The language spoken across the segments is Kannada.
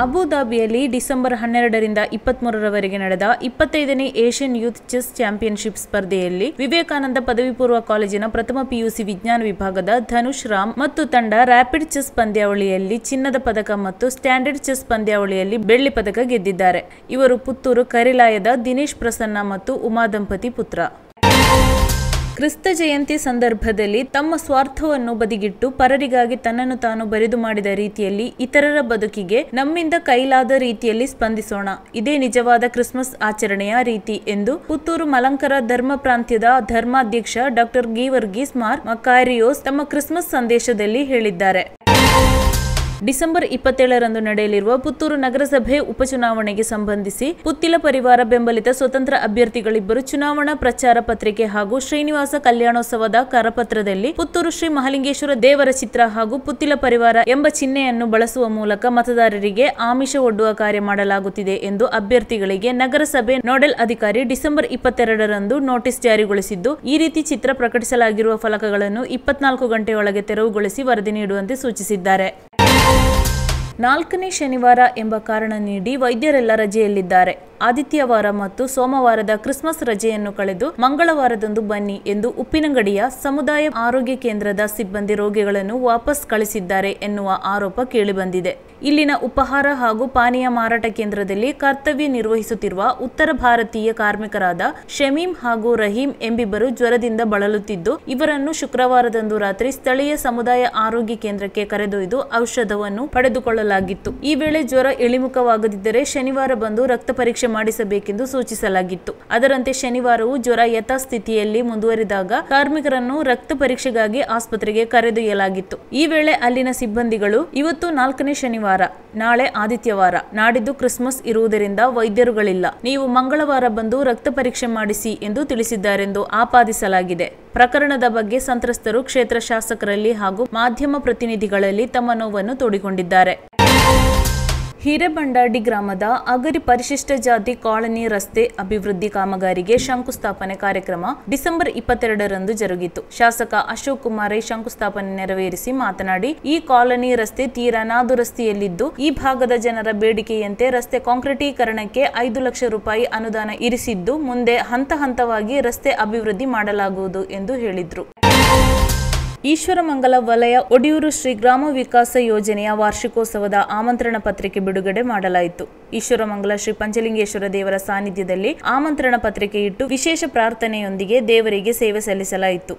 ಅಬುಧಾಬಿಯಲ್ಲಿ ಡಿಸೆಂಬರ್ 12ರಿಂದ 23ರವರೆಗೆ ನಡೆದ 25ನೇ ಏಷ್ಯನ್ ಯೂತ್ ಚೆಸ್ ಚಾಂಪಿಯನ್ಶಿಪ್ ಸ್ಪರ್ಧೆಯಲ್ಲಿ ವಿವೇಕಾನಂದ ಪದವಿ ಪೂರ್ವ ಕಾಲೇಜಿನ ಪ್ರಥಮ ಪಿಯುಸಿ ವಿಜ್ಞಾನ ವಿಭಾಗದ ಧನುಷ್ ರಾಮ್ ಮತ್ತು ತಂಡ ರ್ಯಾಪಿಡ್ ಚೆಸ್ ಪಂದ್ಯಾವಳಿಯಲ್ಲಿ ಚಿನ್ನದ ಪದಕ ಮತ್ತು ಸ್ಟ್ಯಾಂಡರ್ಡ್ ಚೆಸ್ ಪಂದ್ಯಾವಳಿಯಲ್ಲಿ ಬೆಳ್ಳಿ ಪದಕ ಗೆದ್ದಿದ್ದಾರೆ. ಇವರು ಪುತ್ತೂರು ಕರಿಲಾಯದ ದಿನೇಶ್ ಪ್ರಸನ್ನ ಮತ್ತು ಉಮಾ ದಂಪತಿ ಪುತ್ರ. ಕ್ರಿಸ್ತ ಜಯಂತಿ ಸಂದರ್ಭದಲ್ಲಿ ತಮ್ಮ ಸ್ವಾರ್ಥವನ್ನು ಬದಿಗಿಟ್ಟು ಪರರಿಗಾಗಿ ತನ್ನನ್ನು ತಾನು ಬರಿದು ಮಾಡಿದ ರೀತಿಯಲ್ಲಿ ಇತರರ ಬದುಕಿಗೆ ನಮ್ಮಿಂದ ಕೈಲಾದ ರೀತಿಯಲ್ಲಿ ಸ್ಪಂದಿಸೋಣ. ಇದೇ ನಿಜವಾದ ಕ್ರಿಸ್ಮಸ್ ಆಚರಣೆಯ ರೀತಿ ಎಂದು ಪುತ್ತೂರು ಮಲಂಕರ ಧರ್ಮ ಪ್ರಾಂತ್ಯದ ಧರ್ಮಾಧ್ಯಕ್ಷ ಡಾ ಗೀವರ್ಗೀಸ್ ಮಾರ್ ಮಕಾರಿಯೋಸ್ ತಮ್ಮ ಕ್ರಿಸ್ಮಸ್ ಸಂದೇಶದಲ್ಲಿ ಹೇಳಿದ್ದಾರೆ. ಡಿಸೆಂಬರ್ 27ರಂದು ನಡೆಯಲಿರುವ ಪುತ್ತೂರು ನಗರಸಭೆ ಉಪಚುನಾವಣೆಗೆ ಸಂಬಂಧಿಸಿ ಪುತ್ತಿಲ ಪರಿವಾರ ಬೆಂಬಲಿತ ಸ್ವತಂತ್ರ ಅಭ್ಯರ್ಥಿಗಳಿಬ್ಬರು ಚುನಾವಣಾ ಪ್ರಚಾರ ಪತ್ರಿಕೆ ಹಾಗೂ ಶ್ರೀನಿವಾಸ ಕಲ್ಯಾಣೋತ್ಸವದ ಕರಪತ್ರದಲ್ಲಿ ಪುತ್ತೂರು ಶ್ರೀ ಮಹಾಲಿಂಗೇಶ್ವರ ದೇವರ ಚಿತ್ರ ಹಾಗೂ ಪುತ್ತಿಲ ಪರಿವಾರ ಎಂಬ ಚಿಹ್ನೆಯನ್ನು ಬಳಸುವ ಮೂಲಕ ಮತದಾರರಿಗೆ ಆಮಿಷ ಒಡ್ಡುವ ಕಾರ್ಯ ಮಾಡಲಾಗುತ್ತಿದೆ ಎಂದು ಅಭ್ಯರ್ಥಿಗಳಿಗೆ ನಗರಸಭೆ ನೋಡೆಲ್ ಅಧಿಕಾರಿ ಡಿಸೆಂಬರ್ 22ರಂದು ನೋಟಿಸ್ ಜಾರಿಗೊಳಿಸಿದ್ದು, ಈ ರೀತಿ ಚಿತ್ರ ಪ್ರಕಟಿಸಲಾಗಿರುವ ಫಲಕಗಳನ್ನು 24 ಗಂಟೆಯೊಳಗೆ ತೆರವುಗೊಳಿಸಿ ವರದಿ ನೀಡುವಂತೆ ಸೂಚಿಸಿದ್ದಾರೆ. 4ನೇ ಶನಿವಾರ ಎಂಬ ಕಾರಣ ನೀಡಿ ವೈದ್ಯರೆಲ್ಲ ರಜೆಯಲ್ಲಿದ್ದಾರೆ. ಆದಿತ್ಯವಾರ ಮತ್ತು ಸೋಮವಾರದ ಕ್ರಿಸ್ಮಸ್ ರಜೆಯನ್ನು ಕಳೆದು ಮಂಗಳವಾರದಂದು ಬನ್ನಿ ಎಂದು ಉಪ್ಪಿನಂಗಡಿಯ ಸಮುದಾಯ ಆರೋಗ್ಯ ಕೇಂದ್ರದ ಸಿಬ್ಬಂದಿ ರೋಗಿಗಳನ್ನು ವಾಪಸ್ ಕಳಿಸಿದ್ದಾರೆ ಎನ್ನುವ ಆರೋಪ ಕೇಳಿಬಂದಿದೆ. ಇಲ್ಲಿನ ಉಪಹಾರ ಹಾಗೂ ಪಾನೀಯ ಮಾರಾಟ ಕೇಂದ್ರದಲ್ಲಿ ಕರ್ತವ್ಯ ನಿರ್ವಹಿಸುತ್ತಿರುವ ಉತ್ತರ ಭಾರತೀಯ ಕಾರ್ಮಿಕರಾದ ಶಮೀಂ ಹಾಗೂ ರಹೀಂ ಎಂಬಿಬ್ಬರು ಜ್ವರದಿಂದ ಬಳಲುತ್ತಿದ್ದು, ಇವರನ್ನು ಶುಕ್ರವಾರದಂದು ರಾತ್ರಿ ಸ್ಥಳೀಯ ಸಮುದಾಯ ಆರೋಗ್ಯ ಕೇಂದ್ರಕ್ಕೆ ಕರೆದೊಯ್ದು ಔಷಧವನ್ನು ಪಡೆದುಕೊಳ್ಳಲಾಗಿತ್ತು. ಈ ವೇಳೆ ಜ್ವರ ಇಳಿಮುಖವಾಗದಿದ್ದರೆ ಶನಿವಾರ ಬಂದು ರಕ್ತ ಪರೀಕ್ಷೆ ಮಾಡಿಸಬೇಕೆಂದು ಸೂಚಿಸಲಾಗಿತ್ತು. ಅದರಂತೆ ಶನಿವಾರವೂ ಜ್ವರ ಯಥಾಸ್ಥಿತಿಯಲ್ಲಿ ಮುಂದುವರಿದಾಗ ಕಾರ್ಮಿಕರನ್ನು ರಕ್ತ ಪರೀಕ್ಷೆಗಾಗಿ ಆಸ್ಪತ್ರೆಗೆ ಕರೆದೊಯ್ಯಲಾಗಿತ್ತು. ಈ ವೇಳೆ ಅಲ್ಲಿನ ಸಿಬ್ಬಂದಿಗಳು, ಇವತ್ತು 4ನೇ ಶನಿವಾರ, ನಾಳೆ ಆದಿತ್ಯವಾರ, ನಾಡಿದ್ದು ಕ್ರಿಸ್ಮಸ್ ಇರುವುದರಿಂದ ವೈದ್ಯರುಗಳಿಲ್ಲ, ನೀವು ಮಂಗಳವಾರ ಬಂದು ರಕ್ತ ಪರೀಕ್ಷೆ ಮಾಡಿಸಿ ಎಂದು ತಿಳಿಸಿದ್ದಾರೆಂದು ಆಪಾದಿಸಲಾಗಿದೆ. ಪ್ರಕರಣದ ಬಗ್ಗೆ ಸಂತ್ರಸ್ತರು ಕ್ಷೇತ್ರ ಶಾಸಕರಲ್ಲಿ ಹಾಗೂ ಮಾಧ್ಯಮ ಪ್ರತಿನಿಧಿಗಳಲ್ಲಿ ತಮ್ಮ ನೋವನ್ನು ತೋಡಿಕೊಂಡಿದ್ದಾರೆ. ಹಿರೇಬಂಡಾಡಿ ಗ್ರಾಮದ ಅಗರಿ ಪರಿಶಿಷ್ಟ ಜಾತಿ ಕಾಲನಿ ರಸ್ತೆ ಅಭಿವೃದ್ಧಿ ಕಾಮಗಾರಿಗೆ ಶಂಕುಸ್ಥಾಪನೆ ಕಾರ್ಯಕ್ರಮ ಡಿಸೆಂಬರ್ 22ರಂದು ಜರುಗಿತು. ಶಾಸಕ ಅಶೋಕ್ ಕುಮಾರ್ ಶಂಕುಸ್ಥಾಪನೆ ನೆರವೇರಿಸಿ ಮಾತನಾಡಿ, ಈ ಕಾಲನಿ ರಸ್ತೆ ತೀರಾ ನಾದುರಸ್ತಿಯಲ್ಲಿದ್ದು, ಈ ಭಾಗದ ಜನರ ಬೇಡಿಕೆಯಂತೆ ರಸ್ತೆ ಕಾಂಕ್ರೀಟೀಕರಣಕ್ಕೆ 5 ಲಕ್ಷ ರೂಪಾಯಿ ಅನುದಾನ ಇರಿಸಿದ್ದು, ಮುಂದೆ ಹಂತ ಹಂತವಾಗಿ ರಸ್ತೆ ಅಭಿವೃದ್ಧಿ ಮಾಡಲಾಗುವುದು ಎಂದು ಹೇಳಿದರು. ಈಶ್ವರಮಂಗಲ ವಲಯ ಒಡಿಯೂರು ಶ್ರೀ ಗ್ರಾಮ ವಿಕಾಸ ಯೋಜನೆಯ ವಾರ್ಷಿಕೋತ್ಸವದ ಆಮಂತ್ರಣ ಪತ್ರಿಕೆ ಬಿಡುಗಡೆ ಮಾಡಲಾಯಿತು. ಈಶ್ವರಮಂಗಲ ಶ್ರೀ ಪಂಚಲಿಂಗೇಶ್ವರ ದೇವರ ಸಾನ್ನಿಧ್ಯದಲ್ಲಿ ಆಮಂತ್ರಣ ಪತ್ರಿಕೆ ಇಟ್ಟು ವಿಶೇಷ ಪ್ರಾರ್ಥನೆಯೊಂದಿಗೆ ದೇವರಿಗೆ ಸೇವೆ ಸಲ್ಲಿಸಲಾಯಿತು.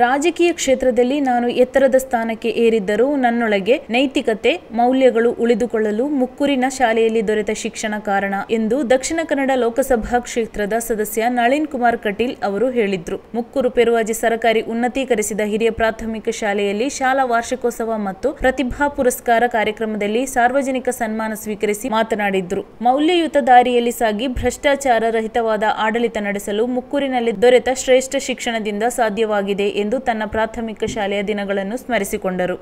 ರಾಜಕೀಯ ಕ್ಷೇತ್ರದಲ್ಲಿ ನಾನು ಎತ್ತರದ ಸ್ಥಾನಕ್ಕೆ ಏರಿದ್ದರೂ ನನ್ನೊಳಗೆ ನೈತಿಕತೆ, ಮೌಲ್ಯಗಳು ಉಳಿದುಕೊಳ್ಳಲು ಮುಕ್ಕೂರಿನ ಶಾಲೆಯಲ್ಲಿ ದೊರೆತ ಶಿಕ್ಷಣ ಕಾರಣ ಎಂದು ದಕ್ಷಿಣ ಕನ್ನಡ ಲೋಕಸಭಾ ಕ್ಷೇತ್ರದ ಸದಸ್ಯ ನಳಿನ್ ಕುಮಾರ್ ಕಟೀಲ್ ಅವರು ಹೇಳಿದ್ರು. ಮುಕ್ಕೂರು ಪೆರುವಾಜಿ ಸರ್ಕಾರಿ ಉನ್ನತೀಕರಿಸಿದ ಹಿರಿಯ ಪ್ರಾಥಮಿಕ ಶಾಲೆಯಲ್ಲಿ ಶಾಲಾ ವಾರ್ಷಿಕೋತ್ಸವ ಮತ್ತು ಪ್ರತಿಭಾ ಪುರಸ್ಕಾರ ಕಾರ್ಯಕ್ರಮದಲ್ಲಿ ಸಾರ್ವಜನಿಕ ಸನ್ಮಾನ ಸ್ವೀಕರಿಸಿ ಮಾತನಾಡಿದ್ರು. ಮೌಲ್ಯಯುತ ದಾರಿಯಲ್ಲಿ ಸಾಗಿ ಭ್ರಷ್ಟಾಚಾರ ರಹಿತವಾದ ಆಡಳಿತ ನಡೆಸಲು ಮುಕ್ಕೂರಿನಲ್ಲಿ ದೊರೆತ ಶ್ರೇಷ್ಠ ಶಿಕ್ಷಣದಿಂದ ಸಾಧ್ಯವಾಗಿದೆ ಎಂದು ತನ್ನ ಪ್ರಾಥಮಿಕ ಶಾಲೆಯ ದಿನಗಳನ್ನು ಸ್ಮರಿಸಿಕೊಂಡರು.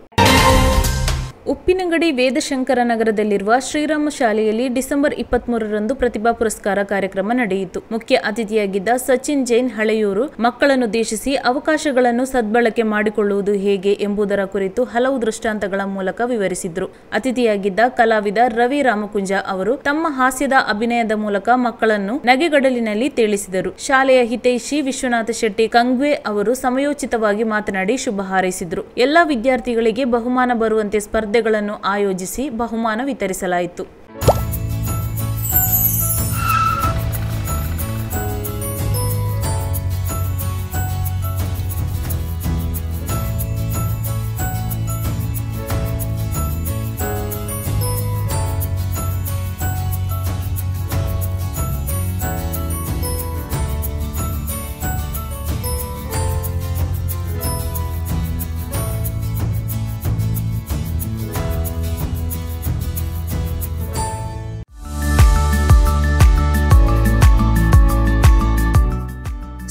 ಉಪ್ಪಿನಂಗಡಿ ವೇದಶಂಕರ ನಗರದಲ್ಲಿರುವ ಶ್ರೀರಾಮ ಶಾಲೆಯಲ್ಲಿ ಡಿಸೆಂಬರ್ 23ರಂದು ಪ್ರತಿಭಾ ಪುರಸ್ಕಾರ ಕಾರ್ಯಕ್ರಮ ನಡೆಯಿತು. ಮುಖ್ಯ ಅತಿಥಿಯಾಗಿದ್ದ ಸಚಿನ್ ಜೈನ್ ಹಳೆಯೂರು ಮಕ್ಕಳನ್ನುದ್ದೇಶಿಸಿ ಅವಕಾಶಗಳನ್ನು ಸದ್ಬಳಕೆ ಮಾಡಿಕೊಳ್ಳುವುದು ಹೇಗೆ ಎಂಬುದರ ಕುರಿತು ಹಲವು ದೃಷ್ಟಾಂತಗಳ ಮೂಲಕ ವಿವರಿಸಿದ್ರು. ಅತಿಥಿಯಾಗಿದ್ದ ಕಲಾವಿದ ರವಿ ರಾಮಕುಂಜ ಅವರು ತಮ್ಮ ಹಾಸ್ಯದ ಅಭಿನಯದ ಮೂಲಕ ಮಕ್ಕಳನ್ನು ನಗೆಗಡಲಿನಲ್ಲಿ ತೇಲಿಸಿದರು. ಶಾಲೆಯ ಹಿತೈಷಿ ವಿಶ್ವನಾಥ ಶೆಟ್ಟಿ ಕಂಗ್ವೆ ಅವರು ಸಮಯೋಚಿತವಾಗಿ ಮಾತನಾಡಿ ಶುಭ ಹಾರೈಸಿದ್ರು. ಎಲ್ಲಾ ವಿದ್ಯಾರ್ಥಿಗಳಿಗೆ ಬಹುಮಾನ ಬರುವಂತೆ ಸ್ಪರ್ಧೆಗಳನ್ನು ಆಯೋಜಿಸಿ ಬಹುಮಾನ ವಿತರಿಸಲಾಯಿತು.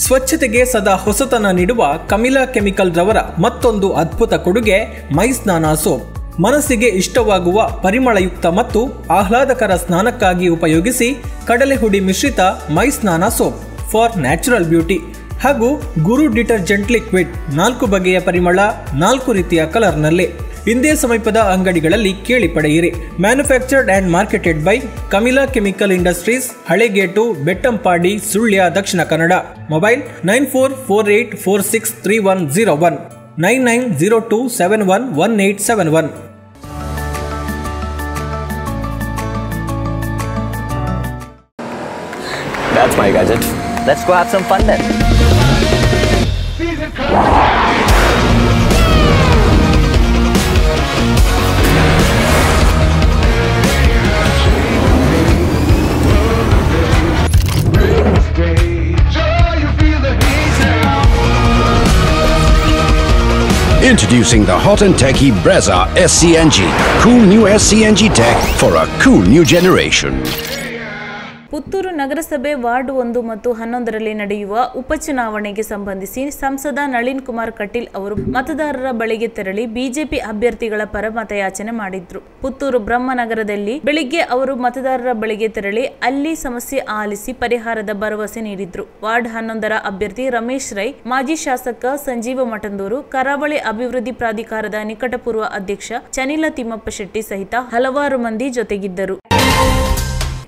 ಸ್ವಚ್ಛತೆಗೆ ಸದಾ ಹೊಸತನ ನೀಡುವ ಕಮಿಲಾ ಕೆಮಿಕಲ್ ರವರ ಮತ್ತೊಂದು ಅದ್ಭುತ ಕೊಡುಗೆ ಮೈ ಸ್ನಾನ ಸೋಪ್. ಮನಸ್ಸಿಗೆ ಇಷ್ಟವಾಗುವ ಪರಿಮಳಯುಕ್ತ ಮತ್ತು ಆಹ್ಲಾದಕರ ಸ್ನಾನಕ್ಕಾಗಿ ಉಪಯೋಗಿಸಿ ಕಡಲೆ ಹುಡಿ ಮಿಶ್ರಿತ ಮೈ ಸ್ನಾನ ಸೋಪ್ ಫಾರ್ ನ್ಯಾಚುರಲ್ ಬ್ಯೂಟಿ ಹಾಗೂ ಗುರು ಡಿಟರ್ಜೆಂಟ್ ಲಿಕ್ವಿಡ್ 4 ಬಗೆಯ ಪರಿಮಳ 4 ರೀತಿಯ ಕಲರ್ನಲ್ಲಿ ಇಂದೇ ಸಮೀಪದ ಅಂಗಡಿಗಳಲ್ಲಿ ಕೇಳಿ ಪಡೆಯಿರಿ. Manufactured and marketed by Kamila chemical industries, Halegate, Bettampadi, Sullia, Dakshina Kannada. Mobile 9448463101, 9902711871. That's my gadget. Let's go have some fun then. Introducing the hot and techy Brezza SCNG. Cool new SCNG tech for a cool new generation. Puttur ನಗರಸಭೆ ವಾರ್ಡ್ 1 ಮತ್ತು 11ರಲ್ಲಿ ನಡೆಯುವ ಉಪಚುನಾವಣೆಗೆ ಸಂಬಂಧಿಸಿ ಸಂಸದ ನಳಿನ್ ಕುಮಾರ್ ಕಟೀಲ್ ಅವರು ಮತದಾರರ ಬಳಿಗೆ ತೆರಳಿ ಬಿಜೆಪಿ ಅಭ್ಯರ್ಥಿಗಳ ಪರ ಮತಯಾಚನೆ ಮಾಡಿದ್ರು. ಪುತ್ತೂರು ಬ್ರಹ್ಮನಗರದಲ್ಲಿ ಬೆಳಿಗ್ಗೆ ಅವರು ಮತದಾರರ ಬಳಿಗೆ ತೆರಳಿ ಅಲ್ಲಿ ಸಮಸ್ಯೆ ಆಲಿಸಿ ಪರಿಹಾರದ ಭರವಸೆ ನೀಡಿದ್ರು. ವಾರ್ಡ್ 11ರ ಅಭ್ಯರ್ಥಿ ರಮೇಶ್ ರೈ, ಮಾಜಿ ಶಾಸಕ ಸಂಜೀವ ಮಠಂದೂರು, ಕರಾವಳಿ ಅಭಿವೃದ್ಧಿ ಪ್ರಾಧಿಕಾರದ ನಿಕಟಪೂರ್ವ ಅಧ್ಯಕ್ಷ ಚನಿಲ ತಿಮ್ಮಪ್ಪ ಶೆಟ್ಟಿ ಸಹಿತ ಹಲವಾರು ಮಂದಿ ಜೊತೆಗಿದ್ದರು.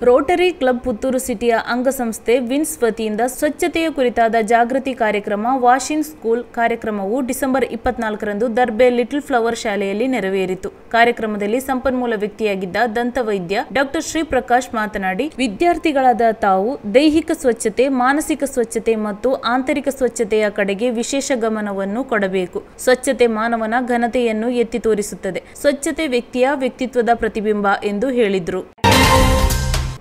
ರೋಟರಿ ಕ್ಲಬ್ ಪುತ್ತೂರು ಸಿಟಿಯ ಅಂಗಸಂಸ್ಥೆ ವಿನ್ಸ್ ವತಿಯಿಂದ ಸ್ವಚ್ಛತೆಯ ಕುರಿತಾದ ಜಾಗೃತಿ ಕಾರ್ಯಕ್ರಮ ವಾಶಿಂಗ್ ಸ್ಕೂಲ್ ಕಾರ್ಯಕ್ರಮವು ಡಿಸೆಂಬರ್ 24ರಂದು ದರ್ಬೆ ಲಿಟಲ್ ಫ್ಲವರ್ ಶಾಲೆಯಲ್ಲಿ ನೆರವೇರಿತು. ಕಾರ್ಯಕ್ರಮದಲ್ಲಿ ಸಂಪನ್ಮೂಲ ವ್ಯಕ್ತಿಯಾಗಿದ್ದ ದಂತವೈದ್ಯ ಡಾಕ್ಟರ್ ಶ್ರೀ ಪ್ರಕಾಶ್ ಮಾತನಾಡಿ, ವಿದ್ಯಾರ್ಥಿಗಳಾದ ತಾವು ದೈಹಿಕ ಸ್ವಚ್ಛತೆ, ಮಾನಸಿಕ ಸ್ವಚ್ಛತೆ ಮತ್ತು ಆಂತರಿಕ ಸ್ವಚ್ಛತೆಯ ಕಡೆಗೆ ವಿಶೇಷ ಗಮನವನ್ನು ಕೊಡಬೇಕು. ಸ್ವಚ್ಛತೆ ಮಾನವನ ಘನತೆಯನ್ನು ಎತ್ತಿ ತೋರಿಸುತ್ತದೆ. ಸ್ವಚ್ಛತೆ ವ್ಯಕ್ತಿಯ ವ್ಯಕ್ತಿತ್ವದ ಪ್ರತಿಬಿಂಬ ಎಂದು ಹೇಳಿದರು.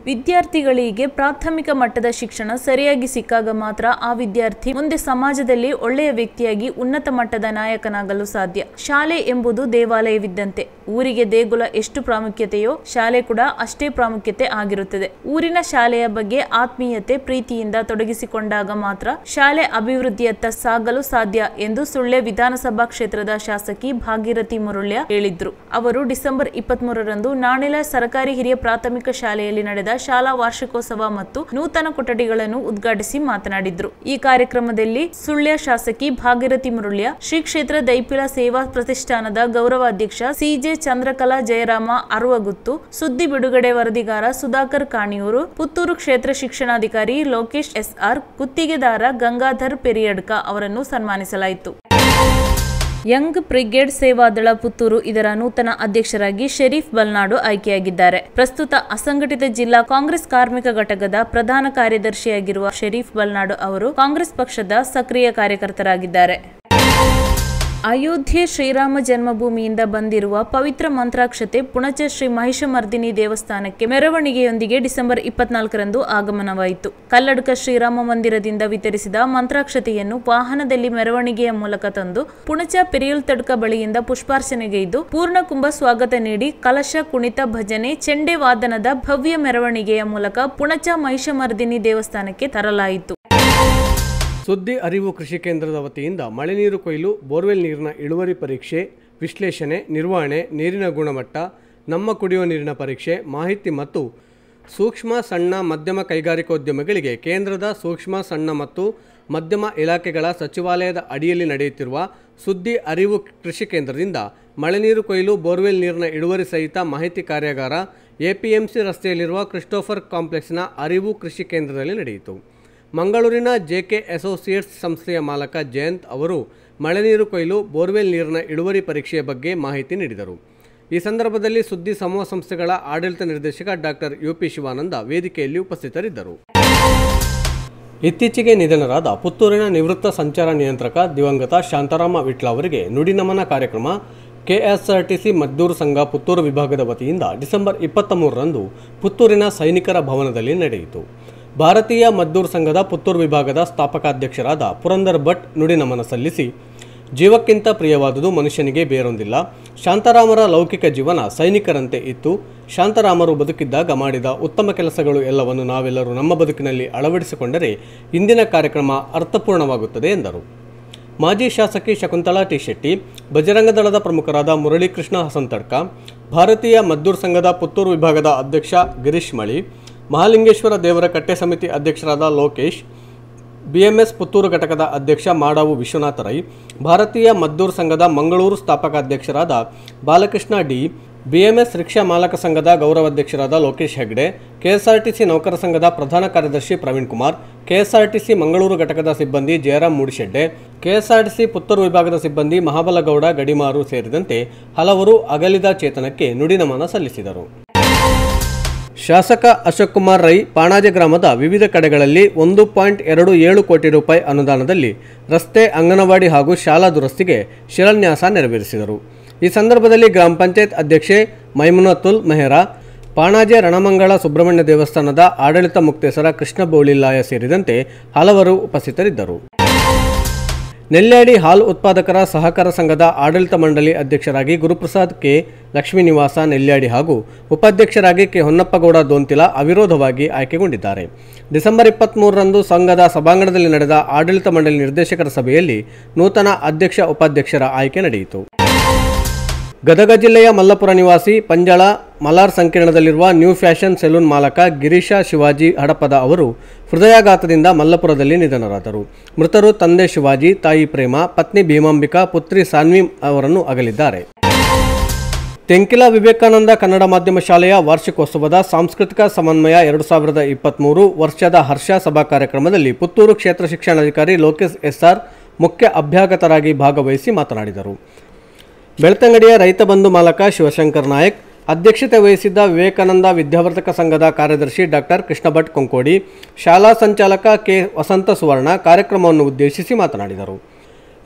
ವಿದ್ಯಾರ್ಥಿಗಳಿಗೆ ಪ್ರಾಥಮಿಕ ಮಟ್ಟದ ಶಿಕ್ಷಣ ಸರಿಯಾಗಿ ಸಿಕ್ಕಾಗ ಮಾತ್ರ ಆ ವಿದ್ಯಾರ್ಥಿ ಮುಂದೆ ಸಮಾಜದಲ್ಲಿ ಒಳ್ಳೆಯ ವ್ಯಕ್ತಿಯಾಗಿ ಉನ್ನತ ಮಟ್ಟದ ನಾಯಕನಾಗಲು ಸಾಧ್ಯ. ಶಾಲೆ ಎಂಬುದು ದೇವಾಲಯವಿದ್ದಂತೆ. ಊರಿಗೆ ದೇಗುಲ ಎಷ್ಟು ಪ್ರಾಮುಖ್ಯತೆಯೋ ಶಾಲೆ ಕೂಡ ಅಷ್ಟೇ ಪ್ರಾಮುಖ್ಯತೆ ಆಗಿರುತ್ತದೆ. ಊರಿನ ಶಾಲೆಯ ಬಗ್ಗೆ ಆತ್ಮೀಯತೆ, ಪ್ರೀತಿಯಿಂದ ತೊಡಗಿಸಿಕೊಂಡಾಗ ಮಾತ್ರ ಶಾಲೆ ಅಭಿವೃದ್ಧಿಯತ್ತ ಸಾಗಲು ಸಾಧ್ಯ ಎಂದು ಸುಳ್ಯ ವಿಧಾನಸಭಾ ಕ್ಷೇತ್ರದ ಶಾಸಕಿ ಭಾಗೀರಥಿ ಮುರುಳ್ಯ ಹೇಳಿದ್ರು. ಅವರು ಡಿಸೆಂಬರ್ 23ರಂದು ನಾಣಿಲ ಸರ್ಕಾರಿ ಹಿರಿಯ ಪ್ರಾಥಮಿಕ ಶಾಲೆಯಲ್ಲಿ ನಡೆದ ಶಾಲಾ ವಾರ್ಷಿಕೋತ್ಸವ ಮತ್ತು ನೂತನ ಕೊಠಡಿಗಳನ್ನು ಉದ್ಘಾಟಿಸಿ ಮಾತನಾಡಿದ್ರು. ಈ ಕಾರ್ಯಕ್ರಮದಲ್ಲಿ ಸುಳ್ಯ ಶಾಸಕಿ ಭಾಗೀರಥಿ ಮುರುಳ್ಯ, ಶ್ರೀ ಕ್ಷೇತ್ರ ದೈಪಿಲ ಸೇವಾ ಪ್ರತಿಷ್ಠಾನದ ಗೌರವಾಧ್ಯಕ್ಷ ಸಿಜೆ ಚಂದ್ರಕಲಾ ಜಯರಾಮ ಅರುವಗುತ್ತು, ಸುದ್ದಿ ಬಿಡುಗಡೆ ವರದಿಗಾರ ಸುಧಾಕರ್ ಕಾಣಿಯೂರು, ಪುತ್ತೂರು ಕ್ಷೇತ್ರ ಶಿಕ್ಷಣಾಧಿಕಾರಿ ಲೋಕೇಶ್ SR, ಗುತ್ತಿಗೆದಾರ ಗಂಗಾಧರ್ ಪೆರಿಯಡ್ಕ ಅವರನ್ನು ಸನ್ಮಾನಿಸಲಾಯಿತು. ಯಂಗ್ ಬ್ರಿಗೇಡ್ ಸೇವಾದಳ ಪುತ್ತೂರು ಇದರ ನೂತನ ಅಧ್ಯಕ್ಷರಾಗಿ ಶರೀಫ್ ಬಲ್ನಾಡು ಆಯ್ಕೆಯಾಗಿದ್ದಾರೆ. ಪ್ರಸ್ತುತ ಅಸಂಘಟಿತ ಜಿಲ್ಲಾ ಕಾಂಗ್ರೆಸ್ ಕಾರ್ಮಿಕ ಘಟಕದ ಪ್ರಧಾನ ಕಾರ್ಯದರ್ಶಿಯಾಗಿರುವ ಶರೀಫ್ ಬಲ್ನಾಡು ಅವರು ಕಾಂಗ್ರೆಸ್ ಪಕ್ಷದ ಸಕ್ರಿಯ ಕಾರ್ಯಕರ್ತರಾಗಿದ್ದಾರೆ. ಅಯೋಧ್ಯೆ ಶ್ರೀರಾಮ ಜನ್ಮಭೂಮಿಯಿಂದ ಬಂದಿರುವ ಪವಿತ್ರ ಮಂತ್ರಾಕ್ಷತೆ ಪುಣಚ ಶ್ರೀ ಮಹಿಷಮರ್ದಿನಿ ದೇವಸ್ಥಾನಕ್ಕೆ ಮೆರವಣಿಗೆಯೊಂದಿಗೆ ಡಿಸೆಂಬರ್ 24ರಂದು ಆಗಮನವಾಯಿತು. ಕಲ್ಲಡ್ಕ ಶ್ರೀರಾಮ ಮಂದಿರದಿಂದ ವಿತರಿಸಿದ ಮಂತ್ರಾಕ್ಷತೆಯನ್ನು ವಾಹನದಲ್ಲಿ ಮೆರವಣಿಗೆಯ ಮೂಲಕ ತಂದು ಪುಣಚ ಪೆರಿಯಲ್ತಡ್ಕ ಬಳಿಯಿಂದ ಪುಷ್ಪಾರ್ಚನೆಗೈದು ಪೂರ್ಣಕುಂಭ ಸ್ವಾಗತ ನೀಡಿ ಕಲಶ, ಕುಣಿತ, ಭಜನೆ, ಚೆಂಡೆ ವಾದನದ ಭವ್ಯ ಮೆರವಣಿಗೆಯ ಮೂಲಕ ಪುಣಚ ಮಹಿಷಮರ್ದಿನಿ ದೇವಸ್ಥಾನಕ್ಕೆ ತರಲಾಯಿತು. ಸುದ್ದಿ ಅರಿವು ಕೃಷಿ ಕೇಂದ್ರದ ವತಿಯಿಂದ ಮಳೆ ನೀರು ಕೊಯ್ಲು, ಬೋರ್ವೆಲ್ ನೀರಿನ ಇಳುವರಿ ಪರೀಕ್ಷೆ, ವಿಶ್ಲೇಷಣೆ, ನಿರ್ವಹಣೆ, ನೀರಿನ ಗುಣಮಟ್ಟ, ನಮ್ಮ ಕುಡಿಯುವ ನೀರಿನ ಪರೀಕ್ಷೆ, ಮಾಹಿತಿ ಮತ್ತು ಸೂಕ್ಷ್ಮ ಸಣ್ಣ ಮಧ್ಯಮ ಕೈಗಾರಿಕೋದ್ಯಮಿಗಳಿಗೆ ಕೇಂದ್ರದ ಸೂಕ್ಷ್ಮ ಸಣ್ಣ ಮತ್ತು ಮಧ್ಯಮ ಇಲಾಖೆಗಳ ಸಚಿವಾಲಯದ ಅಡಿಯಲ್ಲಿ ನಡೆಯುತ್ತಿರುವ ಸುದ್ದಿ ಅರಿವು ಕೃಷಿ ಕೇಂದ್ರದಿಂದ ಮಳೆ ನೀರು ಕೊಯ್ಲು, ಬೋರ್ವೆಲ್ ನೀರಿನ ಇಳುವರಿ ಸಹಿತ ಮಾಹಿತಿ ಕಾರ್ಯಾಗಾರ APMC ರಸ್ತೆಯಲ್ಲಿರುವ ಕ್ರಿಸ್ಟೋಫರ್ ಕಾಂಪ್ಲೆಕ್ಸ್ನ ಅರಿವು ಕೃಷಿ ಕೇಂದ್ರದಲ್ಲಿ ನಡೆಯಿತು. ಮಂಗಳೂರಿನ JK ಅಸೋಸಿಯೇಟ್ಸ್ ಸಂಸ್ಥೆಯ ಮಾಲಕ ಜಯಂತ್ ಅವರು ಮಳೆ ನೀರು ಕೊಯ್ಲು, ಬೋರ್ವೆಲ್ ನೀರಿನ ಇಳುವರಿ ಪರೀಕ್ಷೆಯ ಬಗ್ಗೆ ಮಾಹಿತಿ ನೀಡಿದರು. ಈ ಸಂದರ್ಭದಲ್ಲಿ ಸುದ್ದಿ ಸಮೂಹ ಸಂಸ್ಥೆಗಳ ಆಡಳಿತ ನಿರ್ದೇಶಕ ಡಾಕ್ಟರ್ UP ಶಿವಾನಂದ ವೇದಿಕೆಯಲ್ಲಿ ಉಪಸ್ಥಿತರಿದ್ದರು. ಇತ್ತೀಚೆಗೆ ನಿಧನರಾದ ಪುತ್ತೂರಿನ ನಿವೃತ್ತ ಸಂಚಾರ ನಿಯಂತ್ರಕ ದಿವಂಗತ ಶಾಂತಾರಾಮ ವಿಟ್ಲ ಅವರಿಗೆ ನುಡಿನಮನ ಕಾರ್ಯಕ್ರಮ KSRTC ಮದ್ದೂರು ಸಂಘ ಪುತ್ತೂರು ವಿಭಾಗದ ವತಿಯಿಂದ ಡಿಸೆಂಬರ್ 23ರಂದು ಪುತ್ತೂರಿನ ಸೈನಿಕರ ಭವನದಲ್ಲಿ ನಡೆಯಿತು. ಭಾರತೀಯ ಮದ್ದೂರು ಸಂಘದ ಪುತ್ತೂರು ವಿಭಾಗದ ಸ್ಥಾಪಕಾಧ್ಯಕ್ಷರಾದ ಪುರಂದರ್ ಭಟ್ ನುಡಿನಮನ ಸಲ್ಲಿಸಿ, ಜೀವಕ್ಕಿಂತ ಪ್ರಿಯವಾದುದು ಮನುಷ್ಯನಿಗೆ ಬೇರೊಂದಿಲ್ಲ. ಶಾಂತಾರಾಮರ ಲೌಕಿಕ ಜೀವನ ಸೈನಿಕರಂತೆ ಇತ್ತು. ಶಾಂತಾರಾಮರು ಬದುಕಿದ್ದಾಗ ಮಾಡಿದ ಉತ್ತಮ ಕೆಲಸಗಳು ಎಲ್ಲವನ್ನು ನಾವೆಲ್ಲರೂ ನಮ್ಮ ಬದುಕಿನಲ್ಲಿ ಅಳವಡಿಸಿಕೊಂಡರೆ ಇಂದಿನ ಕಾರ್ಯಕ್ರಮ ಅರ್ಥಪೂರ್ಣವಾಗುತ್ತದೆ ಎಂದರು. ಮಾಜಿ ಶಾಸಕಿ ಶಕುಂತಲಾ ಟಿ ಶೆಟ್ಟಿ, ಬಜರಂಗ ದಳದ ಪ್ರಮುಖರಾದ ಮುರಳೀಕೃಷ್ಣ ಹಸಂತಡ್ಕ, ಭಾರತೀಯ ಮದ್ದೂರು ಸಂಘದ ಪುತ್ತೂರು ವಿಭಾಗದ ಅಧ್ಯಕ್ಷ ಗಿರೀಶ್ ಮಳಿ, ಮಹಾಲಿಂಗೇಶ್ವರ ದೇವರ ಕಟ್ಟೆ ಸಮಿತಿ ಅಧ್ಯಕ್ಷರಾದ ಲೋಕೇಶ್, ಬಿಎಂಎಸ್ ಪುತ್ತೂರು ಘಟಕದ ಅಧ್ಯಕ್ಷ ಮಾಡಾವು ವಿಶ್ವನಾಥ ರೈ, ಭಾರತೀಯ ಮದ್ದೂರು ಸಂಘದ ಮಂಗಳೂರು ಸ್ಥಾಪಕಾಧ್ಯಕ್ಷರಾದ ಬಾಲಕೃಷ್ಣ ಡಿ, ಬಿಎಂಎಸ್ ರಿಕ್ಷಾ ಮಾಲಕ ಸಂಘದ ಗೌರವಾಧ್ಯಕ್ಷರಾದ ಲೋಕೇಶ್ ಹೆಗ್ಡೆ, ಕೆಎಸ್ಆರ್ಟಿಸಿ ನೌಕರ ಸಂಘದ ಪ್ರಧಾನ ಕಾರ್ಯದರ್ಶಿ ಪ್ರವೀಣ್ ಕುಮಾರ್, ಕೆಎಸ್ಆರ್ಟಿಸಿ ಮಂಗಳೂರು ಘಟಕದ ಸಿಬ್ಬಂದಿ ಜಯರಾಮ್ ಮೂಡಿಶೆಡ್ಡೆ, ಕೆಎಸ್ಆರ್ಟಿಸಿ ಪುತ್ತೂರು ವಿಭಾಗದ ಸಿಬ್ಬಂದಿ ಮಹಾಬಲಗೌಡ ಗಡಿಮಾರು ಸೇರಿದಂತೆ ಹಲವರು ಅಗಲಿದ ಚೇತನಕ್ಕೆ ನುಡಿನಮನ ಸಲ್ಲಿಸಿದರು. ಶಾಸಕ ಅಶೋಕ್ ಕುಮಾರ್ ರೈ ಪಾಣಾಜೆ ಗ್ರಾಮದ ವಿವಿಧ ಕಡೆಗಳಲ್ಲಿ 1.27 ಕೋಟಿ ರೂಪಾಯಿ ಅನುದಾನದಲ್ಲಿ ರಸ್ತೆ, ಅಂಗನವಾಡಿ ಹಾಗೂ ಶಾಲಾ ದುರಸ್ತಿಗೆ ಶಿಲಾನ್ಯಾಸ ನೆರವೇರಿಸಿದರು. ಈ ಸಂದರ್ಭದಲ್ಲಿ ಗ್ರಾಮ ಪಂಚಾಯತ್ ಅಧ್ಯಕ್ಷೆ ಮೈಮುನತುಲ್ ಮೆಹರಾ, ಪಾಣಾಜೆ ರಣಮಂಗಳ ಸುಬ್ರಹ್ಮಣ್ಯ ದೇವಸ್ಥಾನದ ಆಡಳಿತ ಮುಕ್ತೇಸರ ಕೃಷ್ಣ ಬೋಳಿಲ್ಲಾಯ ಸೇರಿದಂತೆ ಹಲವರು ಉಪಸ್ಥಿತರಿದ್ದರು. ನೆಲ್ಯಾಡಿ ಹಾಲು ಉತ್ಪಾದಕರ ಸಹಕಾರ ಸಂಘದ ಆಡಳಿತ ಮಂಡಳಿ ಅಧ್ಯಕ್ಷರಾಗಿ ಗುರುಪ್ರಸಾದ್ ಕೆ, ಲಕ್ಷ್ಮೀ ನಿವಾಸ ನೆಲ್ಯಾಡಿ ಹಾಗೂ ಉಪಾಧ್ಯಕ್ಷರಾಗಿ ಕೆ ಹೊನ್ನಪ್ಪಗೌಡ ದೋಂತಿಲ ಅವಿರೋಧವಾಗಿ ಆಯ್ಕೆಗೊಂಡಿದ್ದಾರೆ. ಡಿಸೆಂಬರ್ 23ರಂದು ಸಂಘದ ಸಭಾಂಗಣದಲ್ಲಿ ನಡೆದ ಆಡಳಿತ ಮಂಡಳಿ ನಿರ್ದೇಶಕರ ಸಭೆಯಲ್ಲಿ ನೂತನ ಅಧ್ಯಕ್ಷ ಉಪಾಧ್ಯಕ್ಷರ ಆಯ್ಕೆ ನಡೆಯಿತು. ಗದಗ ಜಿಲ್ಲೆಯ ಮಲ್ಲಪುರ ನಿವಾಸಿ ಪಂಜಳ ಮಲಾರ್ ಸಂಕೀರ್ಣದಲ್ಲಿರುವ ನ್ಯೂ ಫ್ಯಾಷನ್ ಸೆಲೂನ್ ಮಾಲಕ ಗಿರೀಶ ಶಿವಾಜಿ ಹಡಪದ ಅವರು ಹೃದಯಾಘಾತದಿಂದ ಮಲ್ಲಪುರದಲ್ಲಿ ನಿಧನರಾದರು. ಮೃತರು ತಂದೆ ಶಿವಾಜಿ, ತಾಯಿ ಪ್ರೇಮ, ಪತ್ನಿ ಭೀಮಾಂಬಿಕಾ, ಪುತ್ರಿ ಸಾನ್ವಿ ಅವರನ್ನು ಅಗಲಿದ್ದಾರೆ. ತೆಂಕಿಲ ವಿವೇಕಾನಂದ ಕನ್ನಡ ಮಾಧ್ಯಮ ಶಾಲೆಯ ವಾರ್ಷಿಕೋತ್ಸವದ ಸಾಂಸ್ಕೃತಿಕ ಸಮನ್ವಯ 2023 ವರ್ಷದ ಹರ್ಷ ಸಭಾ ಕಾರ್ಯಕ್ರಮದಲ್ಲಿ ಪುತ್ತೂರು ಕ್ಷೇತ್ರ ಶಿಕ್ಷಣಾಧಿಕಾರಿ ಲೋಕೇಶ್ ಎಸ್ಆರ್ ಮುಖ್ಯ ಅಭ್ಯಾಗತರಾಗಿ ಭಾಗವಹಿಸಿ ಮಾತನಾಡಿದರು. ಬೆಳ್ತಂಗಡಿಯ ರೈತ ಬಂಧು ಮಾಲಕ ಶಿವಶಂಕರ್ ನಾಯಕ್ ಅಧ್ಯಕ್ಷತೆ ವಹಿಸಿದ್ದ ವಿವೇಕಾನಂದ ವಿದ್ಯಾವರ್ಧಕ ಸಂಘದ ಕಾರ್ಯದರ್ಶಿ ಡಾಕ್ಟರ್ ಕೃಷ್ಣ ಭಟ್ ಕೊಂಕೋಡಿ, ಶಾಲಾ ಸಂಚಾಲಕ ಕೆ ವಸಂತ ಸುವರ್ಣ ಕಾರ್ಯಕ್ರಮವನ್ನು ಉದ್ದೇಶಿಸಿ ಮಾತನಾಡಿದರು.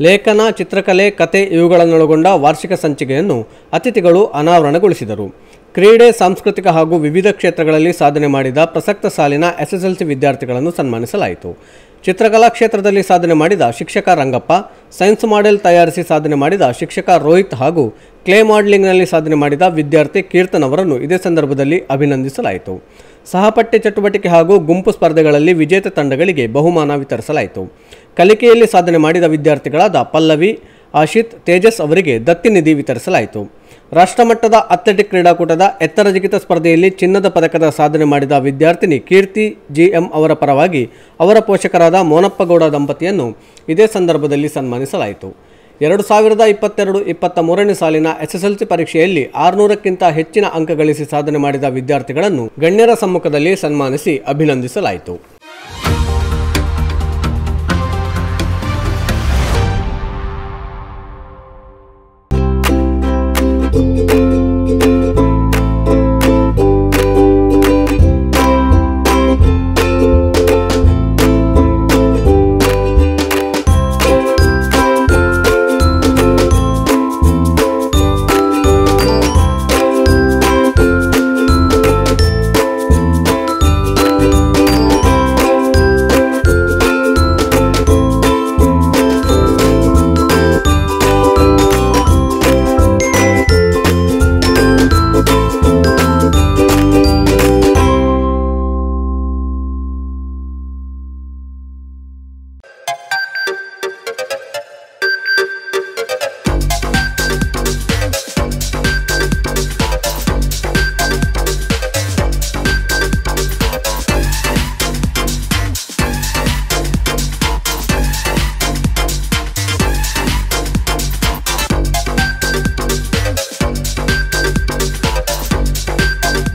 ಲೇಖನ, ಚಿತ್ರಕಲೆ, ಕತೆ ಇವುಗಳನ್ನೊಳಗೊಂಡ ವಾರ್ಷಿಕ ಸಂಚಿಕೆಯನ್ನು ಅತಿಥಿಗಳು ಅನಾವರಣಗೊಳಿಸಿದರು. ಕ್ರೀಡೆ, ಸಾಂಸ್ಕೃತಿಕ ಹಾಗೂ ವಿವಿಧ ಕ್ಷೇತ್ರಗಳಲ್ಲಿ ಸಾಧನೆ ಮಾಡಿದ ಪ್ರಸಕ್ತ ಸಾಲಿನ SSLC ವಿದ್ಯಾರ್ಥಿಗಳನ್ನು ಸನ್ಮಾನಿಸಲಾಯಿತು. ಚಿತ್ರಕಲಾ ಕ್ಷೇತ್ರದಲ್ಲಿ ಸಾಧನೆ ಮಾಡಿದ ಶಿಕ್ಷಕ ರಂಗಪ್ಪ, ಸೈನ್ಸ್ ಮಾಡೆಲ್ ತಯಾರಿಸಿ ಸಾಧನೆ ಮಾಡಿದ ಶಿಕ್ಷಕ ರೋಹಿತ್ ಹಾಗೂ ಕ್ಲೇ ಮಾಡೆಲಿಂಗ್ನಲ್ಲಿ ಸಾಧನೆ ಮಾಡಿದ ವಿದ್ಯಾರ್ಥಿ ಕೀರ್ತನ್ ಅವರನ್ನು ಇದೇ ಸಂದರ್ಭದಲ್ಲಿ ಅಭಿನಂದಿಸಲಾಯಿತು. ಸಹಪಠ್ಯ ಚಟುವಟಿಕೆ ಹಾಗೂ ಗುಂಪು ಸ್ಪರ್ಧೆಗಳಲ್ಲಿ ವಿಜೇತ ತಂಡಗಳಿಗೆ ಬಹುಮಾನ ವಿತರಿಸಲಾಯಿತು. ಕಲಿಕೆಯಲ್ಲಿ ಸಾಧನೆ ಮಾಡಿದ ವಿದ್ಯಾರ್ಥಿಗಳಾದ ಪಲ್ಲವಿ, ಆಶಿತ್, ತೇಜಸ್ ಅವರಿಗೆ ದತ್ತಿ ನಿಧಿ ವಿತರಿಸಲಾಯಿತು. ರಾಷ್ಟ್ರಮಟ್ಟದ ಅಥ್ಲೆಟಿಕ್ ಕ್ರೀಡಾಕೂಟದ ಎತ್ತರ ಜಿಗಿತ ಸ್ಪರ್ಧೆಯಲ್ಲಿ ಚಿನ್ನದ ಪದಕದ ಸಾಧನೆ ಮಾಡಿದ ವಿದ್ಯಾರ್ಥಿನಿ ಕೀರ್ತಿ GM ಅವರ ಪರವಾಗಿ ಅವರ ಪೋಷಕರಾದ ಮೋನಪ್ಪಗೌಡ ದಂಪತಿಯನ್ನು ಇದೇ ಸಂದರ್ಭದಲ್ಲಿ ಸನ್ಮಾನಿಸಲಾಯಿತು. 2022-23ನೇ ಸಾಲಿನ SSLC ಪರೀಕ್ಷೆಯಲ್ಲಿ 600ಕ್ಕಿಂತ ಹೆಚ್ಚಿನ ಅಂಕ ಗಳಿಸಿ ಸಾಧನೆ ಮಾಡಿದ ವಿದ್ಯಾರ್ಥಿಗಳನ್ನು ಗಣ್ಯರ ಸಮ್ಮುಖದಲ್ಲಿ ಸನ್ಮಾನಿಸಿ ಅಭಿನಂದಿಸಲಾಯಿತು.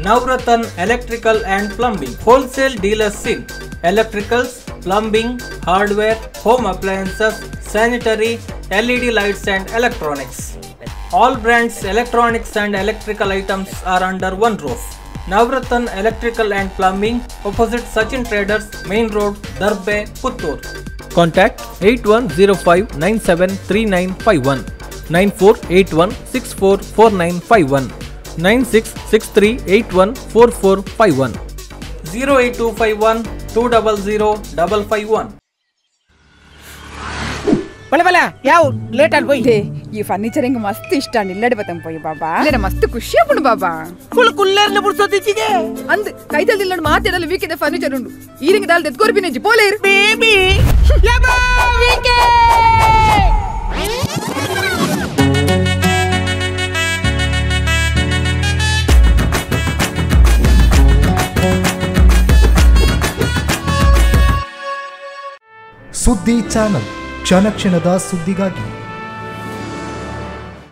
Navratan Electrical and Plumbing Wholesale Dealers in Electricals, Plumbing, Hardware, Home Appliances, Sanitary, LED Lights and Electronics. All brands electronics and electrical items are under one roof. Navratan Electrical and Plumbing, opposite Sachin Traders, Main Road, Darbe, Puttur. Contact 8105973951, 9481644951. 9663814451, 08251 200 ಬಲೆ ಬಲೆ ಯಾವ ಲೇಟ್ ಆಗಿ పోయి ఈ ఫర్నిచర్ ఇంక మస్తు ఇష్టం నిల్లడిపోతాం పోయి బాబా లేన మస్తు ఖుషి అప్పుడు బాబా ಫುಲ್ ಕುಲ್ಲರ್ನ ಬುಡ್ಸೋದಿಚ್ಚಿಗೆ ಅಂದ್ ಕೈತಲ್ ದಿಲ್ಲಡ್ ಮಾತೆಡಲು ವೀಕೆದ ಫರ್ನಿಚರ್ ಉಂಡು ಈರಿಂಗ ದಾಲ್ ತೆತ್ಕೊರ್ಪಿ ನೆಂಜಿ ಪೋಲೇರು ಬೇಬಿ ಯಬಾ ವೀಕೆ ಸುದ್ದಿ ಚಾನಲ್, ಕ್ಷಣ ಕ್ಷಣದ ಸುದ್ದಿಗಾಗಿ.